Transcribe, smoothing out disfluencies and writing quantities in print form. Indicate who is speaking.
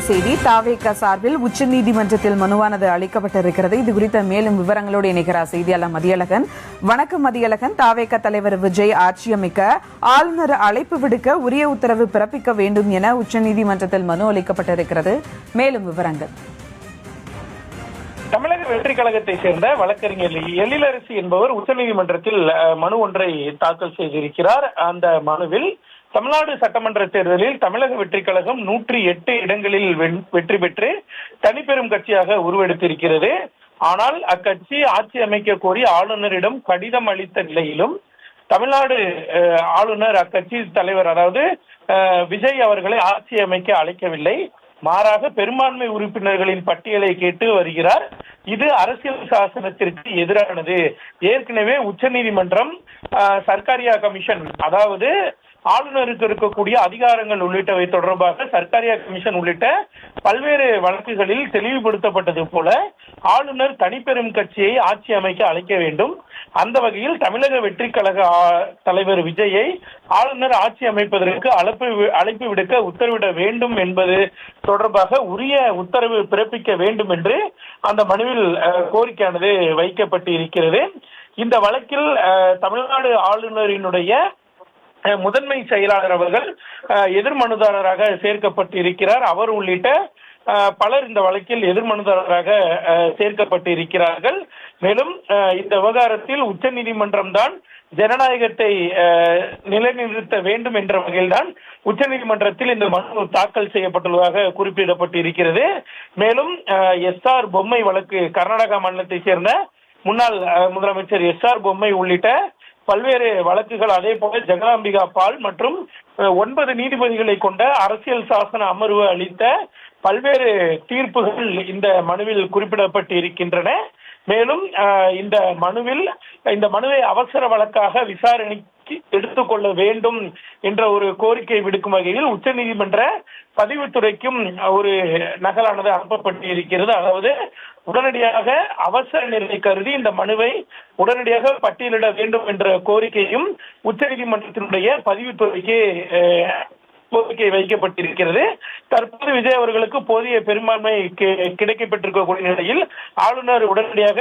Speaker 1: செய்தி. தாவேக சார்பில் உச்சநீதிமன்றத்தில் மனுவானது அளிக்கப்பட்டிருக்கிறது. இது குறித்த மேலும் விவரங்களோடு இணைகிறார் செய்தியாளர் மதியழகன். வணக்கம் மதியழகன். தாவேக தலைவர் விஜய் ஆட்சி அமைக்க ஆளுநர் அழைப்பு விடுக்க உரிய உத்தரவு பிறப்பிக்க வேண்டும் என உச்சநீதிமன்றத்தில் மனு அளிக்கப்பட்டிருக்கிறது. மேலும் விவரங்கள்.
Speaker 2: தமிழக வெற்றி கழகத்தை சேர்ந்த வழக்கறிஞர் எழிலரசி என்பவர் உச்சநீதிமன்றத்தில் மனு ஒன்றை தாக்கல் செய்திருக்கிறார். அந்த மனுவில் தமிழ்நாடு சட்டமன்ற தேர்தலில் தமிழக வெற்றி கழகம் 108 இடங்களில் வெற்றி பெற்று தனிப்பெரும் கட்சியாக உருவெடுத்திருக்கிறது. ஆனால் அக்கட்சி ஆட்சி அமைக்க கோரி ஆளுநரிடம் கடிதம் அளித்த நிலையிலும் தமிழ்நாடு ஆளுநர் அக்கட்சி தலைவர் அதாவது விஜய் அவர்களை ஆட்சி அமைக்க அழைக்கவில்லை. மாறாக பெரும்பான்மை உறுப்பினர்களின் பட்டியலை கேட்டு வருகிறார். இது அரசியல் சாசனத்திற்கு எதிரானது. ஏற்கனவே உச்சநீதிமன்றம் சர்க்காரியா கமிஷன் அதாவது ஆளுநருக்கு இருக்கக்கூடிய அதிகாரங்கள் உள்ளிட்டவை தொடர்பாக சர்க்காரியா கமிஷன் உள்ளிட்ட பல்வேறு வழக்குகளில் தெளிவுபடுத்தப்பட்டது போல ஆளுநர் தனிப்பெரும் கட்சியை ஆட்சி அமைக்க அழைக்க வேண்டும். அந்த வகையில் தமிழக வெற்றி கழக தலைவர் விஜயை ஆளுநர் ஆட்சி அமைப்பதற்கு அழைப்பு விடுக்க உத்தரவிட வேண்டும் என்பது தொடர்பாக உரிய உத்தரவு பிறப்பிக்க வேண்டும் என்று அந்த மனுவில் கோரிக்கையானது வைக்கப்பட்டு இருக்கிறது. இந்த வழக்கில் தமிழ்நாடு ஆளுநரினுடைய முதன்மை செயலாளர் அவர்கள் எதிர்மனுதாரராக சேர்க்கப்பட்டு இருக்கிறார். அவர் உள்ளிட்ட பலர் இந்த வழக்கில் எதிர்மனுதாரராக சேர்க்கப்பட்டு இருக்கிறார்கள். மேலும் இந்த விவகாரத்தில் உச்சநீதிமன்றம் தான் ஜனநாயகத்தை நிலைநிறுத்த வேண்டும் என்ற வகையில்தான் உச்சநீதிமன்றத்தில் இந்த மனு தாக்கல் செய்யப்பட்டுள்ளதாக குறிப்பிடப்பட்டு இருக்கிறது. மேலும் எஸ்ஆர் பொம்மை வழக்கு கர்நாடகா மாநிலத்தை சேர்ந்த முன்னாள் முதலமைச்சர் எஸ்ஆர் பொம்மை உள்ளிட்ட பல்வேறு வழக்குகள், அதே போல ஜெகதாம்பிகா பால் மற்றும் 9 நீதிபதிகளை கொண்ட அரசியல் சாசன அமர்வு அளித்த பல்வேறு தீர்ப்புகள் இந்த மனுவில் குறிப்பிடப்பட்டு இருக்கின்றன. மேலும் இந்த மனுவை அவசர வழக்காக விசாரணைக்கு எடுத்துக்கொள்ள வேண்டும் என்ற ஒரு கோரிக்கை விடுக்கும் வகையில் உச்சநீதிமன்ற பதிவுத்துறைக்கும் ஒரு நகலானது அனுப்பப்பட்டு இருக்கிறது. அதாவது உடனடியாக அவசர நிலை கருதி இந்த மனுவை உடனடியாக பட்டியலிட வேண்டும் என்ற கோரிக்கையும் உச்சநீதிமன்றத்தினுடைய பதிவுத்துறைக்கு கோரிக்கை வைக்கப்பட்டிருக்கிறது. தற்போது விஜய் அவர்களுக்கு போதிய பெரும்பான்மை கிடைக்கப்பட்டிருக்கக்கூடிய நிலையில் ஆளுநர் உடனடியாக